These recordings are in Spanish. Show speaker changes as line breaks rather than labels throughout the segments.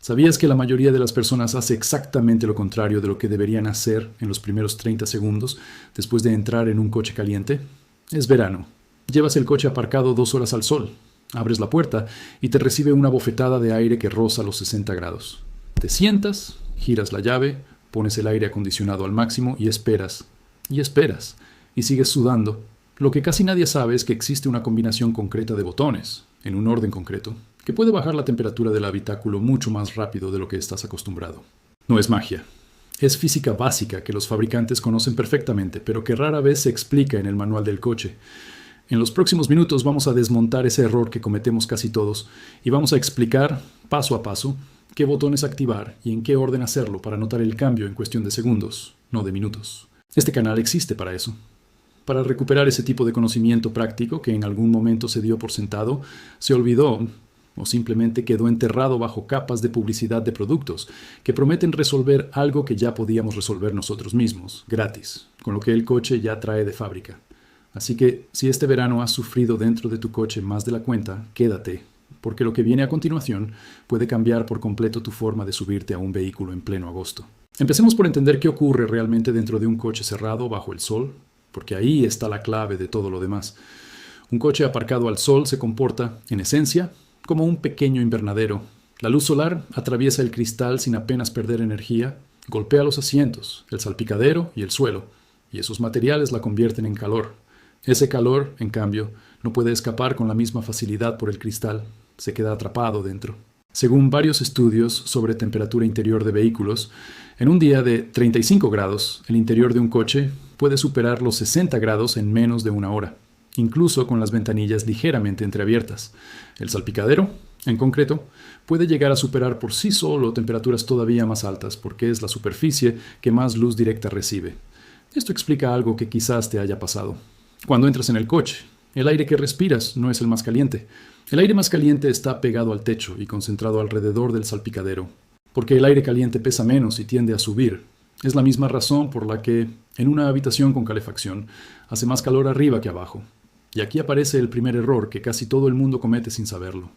¿Sabías que la mayoría de las personas hace exactamente lo contrario de lo que deberían hacer en los primeros 30 segundos después de entrar en un coche caliente? Es verano. Llevas el coche aparcado 2 horas al sol. Abres la puerta y te recibe una bofetada de aire que roza los 60 grados. Te sientas, giras la llave, pones el aire acondicionado al máximo y esperas. Y esperas. Y sigues sudando. Lo que casi nadie sabe es que existe una combinación concreta de botones, en un orden concreto, que puede bajar la temperatura del habitáculo mucho más rápido de lo que estás acostumbrado. No es magia. Es física básica que los fabricantes conocen perfectamente, pero que rara vez se explica en el manual del coche. En los próximos minutos vamos a desmontar ese error que cometemos casi todos y vamos a explicar, paso a paso, qué botones activar y en qué orden hacerlo para notar el cambio en cuestión de segundos, no de minutos. Este canal existe para eso. Para recuperar ese tipo de conocimiento práctico que en algún momento se dio por sentado, se olvidó o simplemente quedó enterrado bajo capas de publicidad de productos que prometen resolver algo que ya podíamos resolver nosotros mismos, gratis, con lo que el coche ya trae de fábrica. Así que si este verano has sufrido dentro de tu coche más de la cuenta, quédate, porque lo que viene a continuación puede cambiar por completo tu forma de subirte a un vehículo en pleno agosto. Empecemos por entender qué ocurre realmente dentro de un coche cerrado bajo el sol, porque ahí está la clave de todo lo demás. Un coche aparcado al sol se comporta, en esencia, como un pequeño invernadero. La luz solar atraviesa el cristal sin apenas perder energía, golpea los asientos, el salpicadero y el suelo, y esos materiales la convierten en calor. Ese calor, en cambio, no puede escapar con la misma facilidad por el cristal, se queda atrapado dentro. Según varios estudios sobre temperatura interior de vehículos, en un día de 35 grados, el interior de un coche puede superar los 60 grados en menos de una hora, incluso con las ventanillas ligeramente entreabiertas. El salpicadero, en concreto, puede llegar a superar por sí solo temperaturas todavía más altas porque es la superficie que más luz directa recibe. Esto explica algo que quizás te haya pasado. Cuando entras en el coche, el aire que respiras no es el más caliente. El aire más caliente está pegado al techo y concentrado alrededor del salpicadero, porque el aire caliente pesa menos y tiende a subir. Es la misma razón por la que, en una habitación con calefacción, hace más calor arriba que abajo. Y aquí aparece el primer error que casi todo el mundo comete sin saberlo.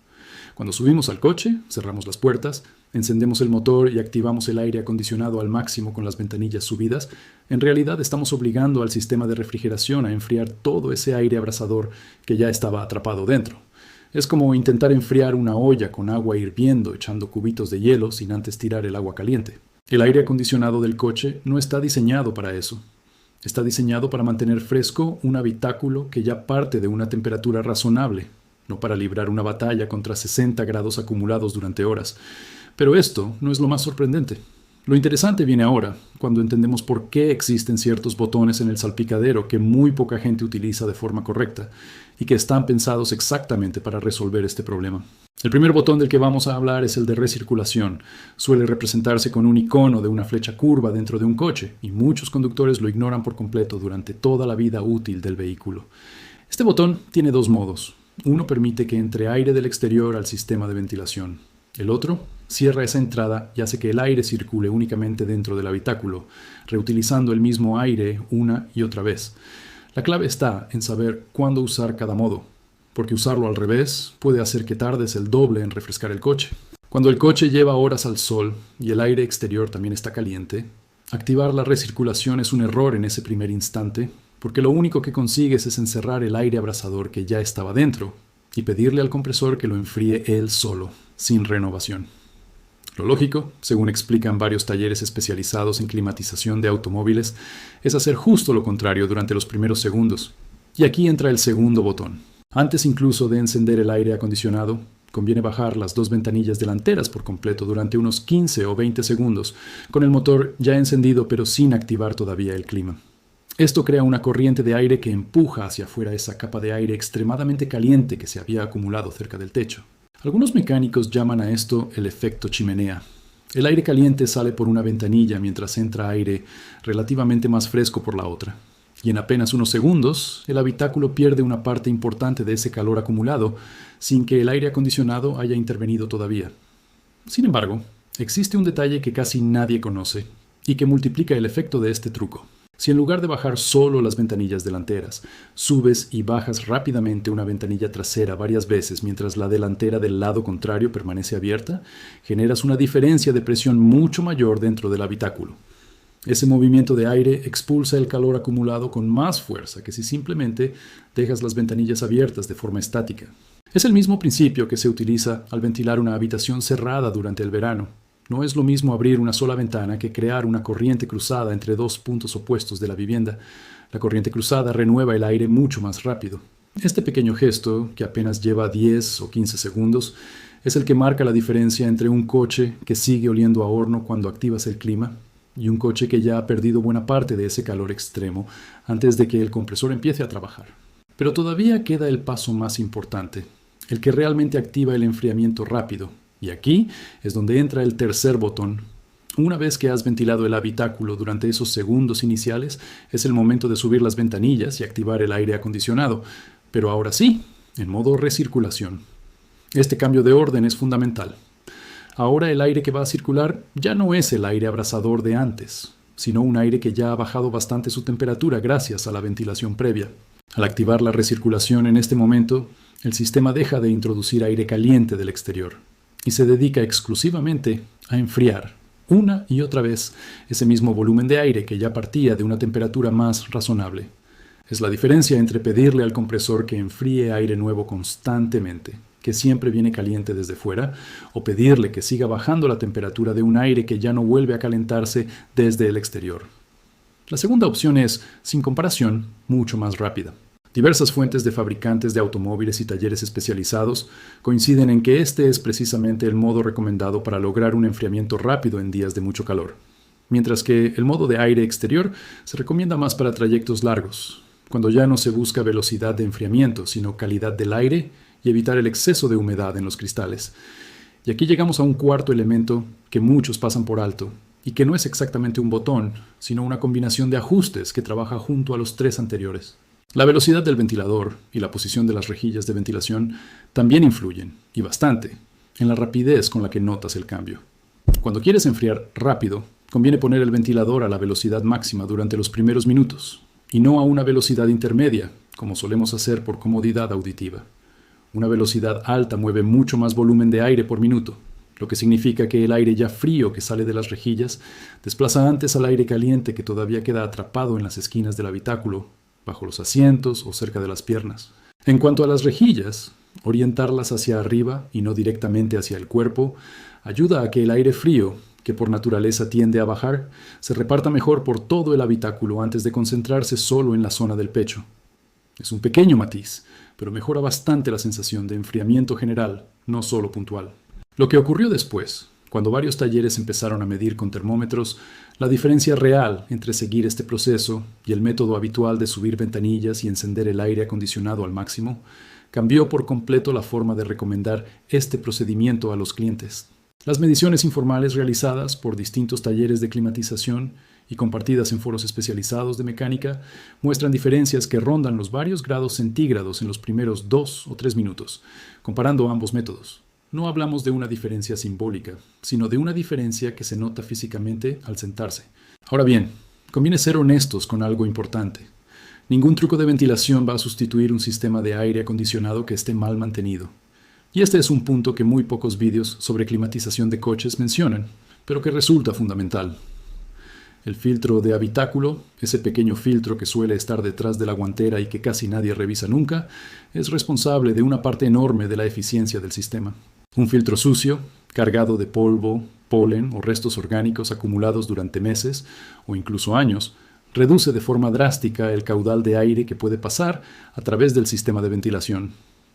Cuando subimos al coche, cerramos las puertas, encendemos el motor y activamos el aire acondicionado al máximo con las ventanillas subidas, en realidad estamos obligando al sistema de refrigeración a enfriar todo ese aire abrasador que ya estaba atrapado dentro. Es como intentar enfriar una olla con agua hirviendo echando cubitos de hielo sin antes tirar el agua caliente. El aire acondicionado del coche no está diseñado para eso. Está diseñado para mantener fresco un habitáculo que ya parte de una temperatura razonable, no para librar una batalla contra 60 grados acumulados durante horas. Pero esto no es lo más sorprendente. Lo interesante viene ahora, cuando entendemos por qué existen ciertos botones en el salpicadero que muy poca gente utiliza de forma correcta y que están pensados exactamente para resolver este problema. El primer botón del que vamos a hablar es el de recirculación. Suele representarse con un icono de una flecha curva dentro de un coche y muchos conductores lo ignoran por completo durante toda la vida útil del vehículo. Este botón tiene dos modos. Uno permite que entre aire del exterior al sistema de ventilación. El otro cierra esa entrada y hace que el aire circule únicamente dentro del habitáculo, reutilizando el mismo aire una y otra vez. La clave está en saber cuándo usar cada modo, porque usarlo al revés puede hacer que tardes el doble en refrescar el coche. Cuando el coche lleva horas al sol y el aire exterior también está caliente, activar la recirculación es un error en ese primer instante, porque lo único que consigues es encerrar el aire abrasador que ya estaba dentro y pedirle al compresor que lo enfríe él solo, sin renovación. Lo lógico, según explican varios talleres especializados en climatización de automóviles, es hacer justo lo contrario durante los primeros segundos. Y aquí entra el segundo botón. Antes incluso de encender el aire acondicionado, conviene bajar las dos ventanillas delanteras por completo durante unos 15 o 20 segundos, con el motor ya encendido pero sin activar todavía el clima. Esto crea una corriente de aire que empuja hacia afuera esa capa de aire extremadamente caliente que se había acumulado cerca del techo. Algunos mecánicos llaman a esto el efecto chimenea. El aire caliente sale por una ventanilla mientras entra aire relativamente más fresco por la otra. Y en apenas unos segundos, el habitáculo pierde una parte importante de ese calor acumulado sin que el aire acondicionado haya intervenido todavía. Sin embargo, existe un detalle que casi nadie conoce y que multiplica el efecto de este truco. Si en lugar de bajar solo las ventanillas delanteras, subes y bajas rápidamente una ventanilla trasera varias veces mientras la delantera del lado contrario permanece abierta, generas una diferencia de presión mucho mayor dentro del habitáculo. Ese movimiento de aire expulsa el calor acumulado con más fuerza que si simplemente dejas las ventanillas abiertas de forma estática. Es el mismo principio que se utiliza al ventilar una habitación cerrada durante el verano. No es lo mismo abrir una sola ventana que crear una corriente cruzada entre dos puntos opuestos de la vivienda. La corriente cruzada renueva el aire mucho más rápido. Este pequeño gesto, que apenas lleva 10 o 15 segundos, es el que marca la diferencia entre un coche que sigue oliendo a horno cuando activas el clima y un coche que ya ha perdido buena parte de ese calor extremo antes de que el compresor empiece a trabajar. Pero todavía queda el paso más importante, el que realmente activa el enfriamiento rápido. Y aquí es donde entra el tercer botón. Una vez que has ventilado el habitáculo durante esos segundos iniciales, es el momento de subir las ventanillas y activar el aire acondicionado. Pero ahora sí, en modo recirculación. Este cambio de orden es fundamental. Ahora el aire que va a circular ya no es el aire abrasador de antes, sino un aire que ya ha bajado bastante su temperatura gracias a la ventilación previa. Al activar la recirculación en este momento, el sistema deja de introducir aire caliente del exterior y se dedica exclusivamente a enfriar una y otra vez ese mismo volumen de aire que ya partía de una temperatura más razonable. Es la diferencia entre pedirle al compresor que enfríe aire nuevo constantemente, que siempre viene caliente desde fuera, o pedirle que siga bajando la temperatura de un aire que ya no vuelve a calentarse desde el exterior. La segunda opción es, sin comparación, mucho más rápida. Diversas fuentes de fabricantes de automóviles y talleres especializados coinciden en que este es precisamente el modo recomendado para lograr un enfriamiento rápido en días de mucho calor, mientras que el modo de aire exterior se recomienda más para trayectos largos, cuando ya no se busca velocidad de enfriamiento, sino calidad del aire y evitar el exceso de humedad en los cristales. Y aquí llegamos a un cuarto elemento que muchos pasan por alto, y que no es exactamente un botón, sino una combinación de ajustes que trabaja junto a los tres anteriores. La velocidad del ventilador y la posición de las rejillas de ventilación también influyen, y bastante, en la rapidez con la que notas el cambio. Cuando quieres enfriar rápido, conviene poner el ventilador a la velocidad máxima durante los primeros minutos, y no a una velocidad intermedia, como solemos hacer por comodidad auditiva. Una velocidad alta mueve mucho más volumen de aire por minuto, lo que significa que el aire ya frío que sale de las rejillas desplaza antes al aire caliente que todavía queda atrapado en las esquinas del habitáculo, bajo los asientos o cerca de las piernas. En cuanto a las rejillas, orientarlas hacia arriba y no directamente hacia el cuerpo ayuda a que el aire frío, que por naturaleza tiende a bajar, se reparta mejor por todo el habitáculo antes de concentrarse solo en la zona del pecho. Es un pequeño matiz, pero mejora bastante la sensación de enfriamiento general, no solo puntual. Lo que ocurrió después, cuando varios talleres empezaron a medir con termómetros la diferencia real entre seguir este proceso y el método habitual de subir ventanillas y encender el aire acondicionado al máximo, cambió por completo la forma de recomendar este procedimiento a los clientes. Las mediciones informales realizadas por distintos talleres de climatización y compartidas en foros especializados de mecánica muestran diferencias que rondan los varios grados centígrados en los primeros 2 o 3 minutos, comparando ambos métodos. No hablamos de una diferencia simbólica, sino de una diferencia que se nota físicamente al sentarse. Ahora bien, conviene ser honestos con algo importante. Ningún truco de ventilación va a sustituir un sistema de aire acondicionado que esté mal mantenido. Y este es un punto que muy pocos vídeos sobre climatización de coches mencionan, pero que resulta fundamental. El filtro de habitáculo, ese pequeño filtro que suele estar detrás de la guantera y que casi nadie revisa nunca, es responsable de una parte enorme de la eficiencia del sistema. Un filtro sucio, cargado de polvo, polen o restos orgánicos acumulados durante meses o incluso años, reduce de forma drástica el caudal de aire que puede pasar a través del sistema de ventilación.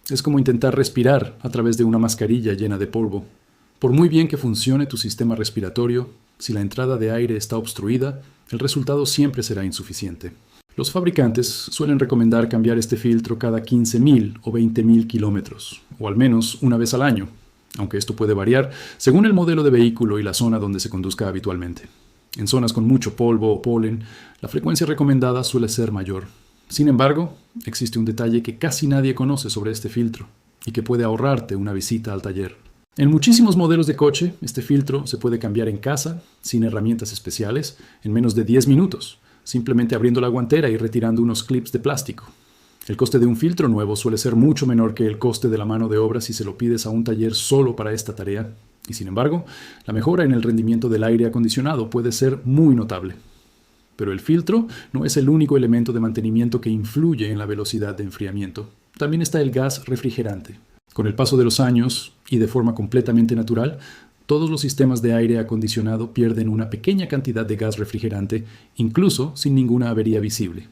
Es como intentar respirar a través de una mascarilla llena de polvo. Por muy bien que funcione tu sistema respiratorio, si la entrada de aire está obstruida, el resultado siempre será insuficiente. Los fabricantes suelen recomendar cambiar este filtro cada 15.000 o 20.000 kilómetros, o al menos una vez al año, aunque esto puede variar según el modelo de vehículo y la zona donde se conduzca habitualmente. En zonas con mucho polvo o polen, la frecuencia recomendada suele ser mayor. Sin embargo, existe un detalle que casi nadie conoce sobre este filtro y que puede ahorrarte una visita al taller. En muchísimos modelos de coche, este filtro se puede cambiar en casa, sin herramientas especiales, en menos de 10 minutos, simplemente abriendo la guantera y retirando unos clips de plástico. El coste de un filtro nuevo suele ser mucho menor que el coste de la mano de obra si se lo pides a un taller solo para esta tarea, y sin embargo, la mejora en el rendimiento del aire acondicionado puede ser muy notable. Pero el filtro no es el único elemento de mantenimiento que influye en la velocidad de enfriamiento. También está el gas refrigerante. Con el paso de los años, y de forma completamente natural, todos los sistemas de aire acondicionado pierden una pequeña cantidad de gas refrigerante, incluso sin ninguna avería visible.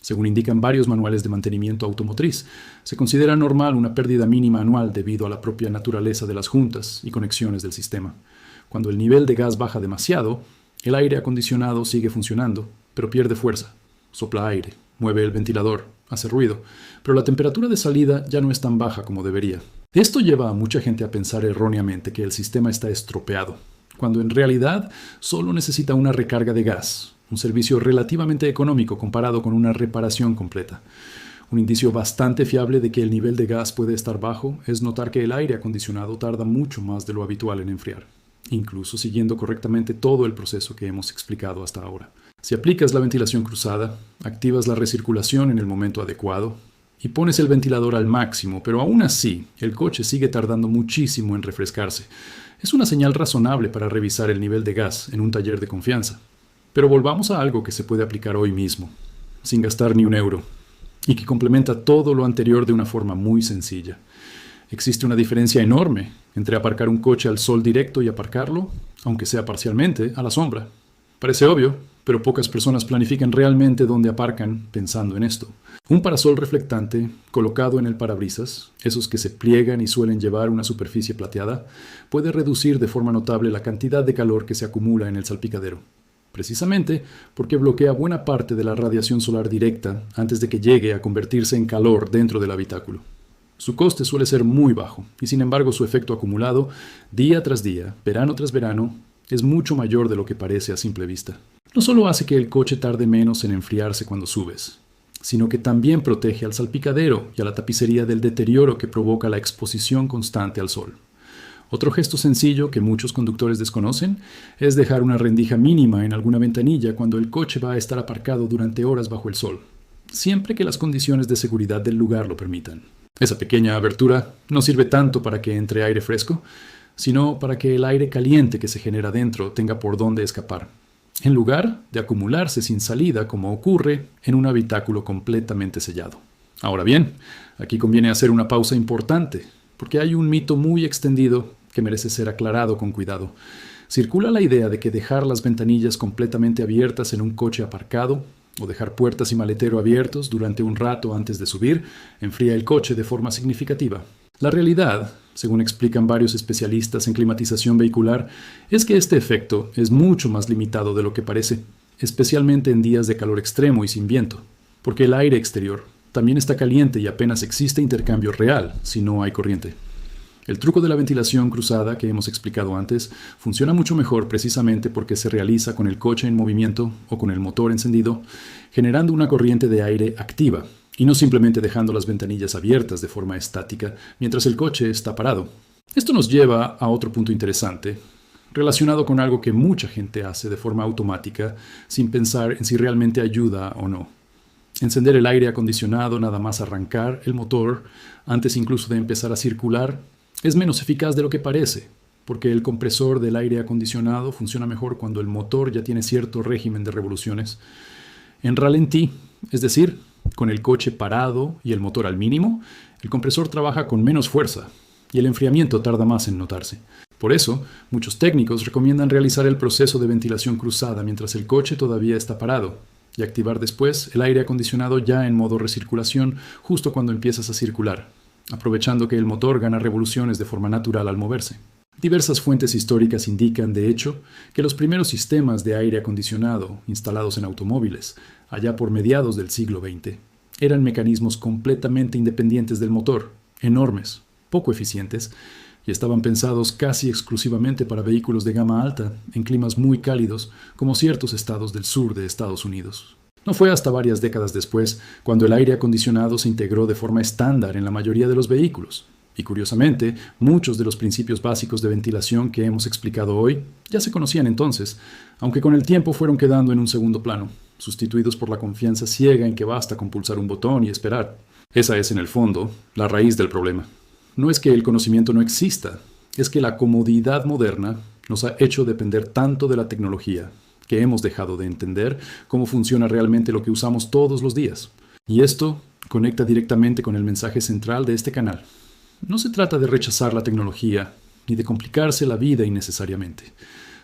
Según indican varios manuales de mantenimiento automotriz, se considera normal una pérdida mínima anual debido a la propia naturaleza de las juntas y conexiones del sistema. Cuando el nivel de gas baja demasiado, el aire acondicionado sigue funcionando, pero pierde fuerza. Sopla aire, mueve el ventilador, hace ruido, pero la temperatura de salida ya no es tan baja como debería. Esto lleva a mucha gente a pensar erróneamente que el sistema está estropeado, cuando en realidad solo necesita una recarga de gas, un servicio relativamente económico comparado con una reparación completa. Un indicio bastante fiable de que el nivel de gas puede estar bajo es notar que el aire acondicionado tarda mucho más de lo habitual en enfriar, incluso siguiendo correctamente todo el proceso que hemos explicado hasta ahora. Si aplicas la ventilación cruzada, activas la recirculación en el momento adecuado y pones el ventilador al máximo, pero aún así el coche sigue tardando muchísimo en refrescarse, es una señal razonable para revisar el nivel de gas en un taller de confianza. Pero volvamos a algo que se puede aplicar hoy mismo, sin gastar ni un euro, y que complementa todo lo anterior de una forma muy sencilla. Existe una diferencia enorme entre aparcar un coche al sol directo y aparcarlo, aunque sea parcialmente, a la sombra. Parece obvio, pero pocas personas planifican realmente dónde aparcan pensando en esto. Un parasol reflectante colocado en el parabrisas, esos que se pliegan y suelen llevar una superficie plateada, puede reducir de forma notable la cantidad de calor que se acumula en el salpicadero. Precisamente porque bloquea buena parte de la radiación solar directa antes de que llegue a convertirse en calor dentro del habitáculo. Su coste suele ser muy bajo y sin embargo su efecto acumulado, día tras día, verano tras verano, es mucho mayor de lo que parece a simple vista. No solo hace que el coche tarde menos en enfriarse cuando subes, sino que también protege al salpicadero y a la tapicería del deterioro que provoca la exposición constante al sol. Otro gesto sencillo que muchos conductores desconocen es dejar una rendija mínima en alguna ventanilla cuando el coche va a estar aparcado durante horas bajo el sol, siempre que las condiciones de seguridad del lugar lo permitan. Esa pequeña abertura no sirve tanto para que entre aire fresco, sino para que el aire caliente que se genera dentro tenga por dónde escapar, en lugar de acumularse sin salida como ocurre en un habitáculo completamente sellado. Ahora bien, aquí conviene hacer una pausa importante, porque hay un mito muy extendido que merece ser aclarado con cuidado. Circula la idea de que dejar las ventanillas completamente abiertas en un coche aparcado o dejar puertas y maletero abiertos durante un rato antes de subir enfría el coche de forma significativa. La realidad, según explican varios especialistas en climatización vehicular, es que este efecto es mucho más limitado de lo que parece, especialmente en días de calor extremo y sin viento, porque el aire exterior también está caliente y apenas existe intercambio real si no hay corriente. El truco de la ventilación cruzada que hemos explicado antes funciona mucho mejor precisamente porque se realiza con el coche en movimiento o con el motor encendido, generando una corriente de aire activa y no simplemente dejando las ventanillas abiertas de forma estática mientras el coche está parado. Esto nos lleva a otro punto interesante, relacionado con algo que mucha gente hace de forma automática sin pensar en si realmente ayuda o no. Encender el aire acondicionado nada más arrancar el motor, antes incluso de empezar a circular, es menos eficaz de lo que parece, porque el compresor del aire acondicionado funciona mejor cuando el motor ya tiene cierto régimen de revoluciones. En ralentí, es decir, con el coche parado y el motor al mínimo, el compresor trabaja con menos fuerza y el enfriamiento tarda más en notarse. Por eso, muchos técnicos recomiendan realizar el proceso de ventilación cruzada mientras el coche todavía está parado y activar después el aire acondicionado ya en modo recirculación justo cuando empiezas a circular, aprovechando que el motor gana revoluciones de forma natural al moverse. Diversas fuentes históricas indican, de hecho, que los primeros sistemas de aire acondicionado instalados en automóviles, allá por mediados del siglo XX, eran mecanismos completamente independientes del motor, enormes, poco eficientes, y estaban pensados casi exclusivamente para vehículos de gama alta, en climas muy cálidos, como ciertos estados del sur de Estados Unidos. No fue hasta varias décadas después cuando el aire acondicionado se integró de forma estándar en la mayoría de los vehículos. Y curiosamente, muchos de los principios básicos de ventilación que hemos explicado hoy ya se conocían entonces, aunque con el tiempo fueron quedando en un segundo plano. sustituidos por la confianza ciega en que basta con pulsar un botón y esperar. Esa es, en el fondo, la raíz del problema. No es que el conocimiento no exista, es que la comodidad moderna nos ha hecho depender tanto de la tecnología que hemos dejado de entender cómo funciona realmente lo que usamos todos los días. Y esto conecta directamente con el mensaje central de este canal. No se trata de rechazar la tecnología ni de complicarse la vida innecesariamente.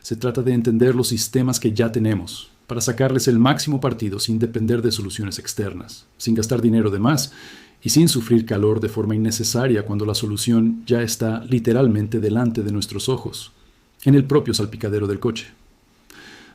Se trata de entender los sistemas que ya tenemos para sacarles el máximo partido sin depender de soluciones externas, sin gastar dinero de más y sin sufrir calor de forma innecesaria cuando la solución ya está literalmente delante de nuestros ojos, en el propio salpicadero del coche.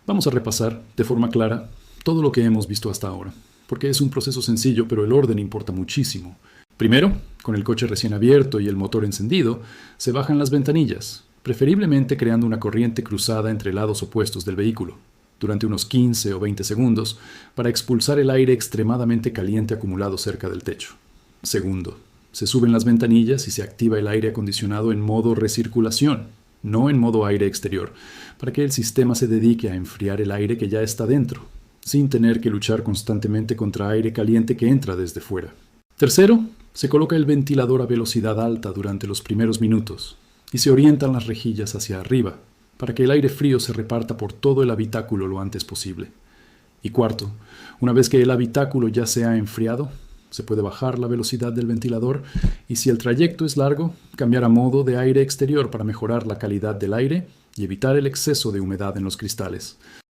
Vamos a repasar de forma clara todo lo que hemos visto hasta ahora, porque es un proceso sencillo, pero el orden importa muchísimo. Primero, con el coche recién abierto y el motor encendido, se bajan las ventanillas, preferiblemente creando una corriente cruzada entre lados opuestos del vehículo, durante unos 15 o 20 segundos, para expulsar el aire extremadamente caliente acumulado cerca del techo. Segundo, se suben las ventanillas y se activa el aire acondicionado en modo recirculación, no en modo aire exterior, para que el sistema se dedique a enfriar el aire que ya está dentro, sin tener que luchar constantemente contra aire caliente que entra desde fuera. Tercero, se coloca el ventilador a velocidad alta durante los primeros minutos y se orientan las rejillas hacia arriba, para que el aire frío se reparta por todo el habitáculo lo antes posible. Y cuarto, una vez que el habitáculo ya se ha enfriado, se puede bajar la velocidad del ventilador y, si el trayecto es largo, cambiar a modo de aire exterior para mejorar la calidad del aire y evitar el exceso de humedad en los cristales.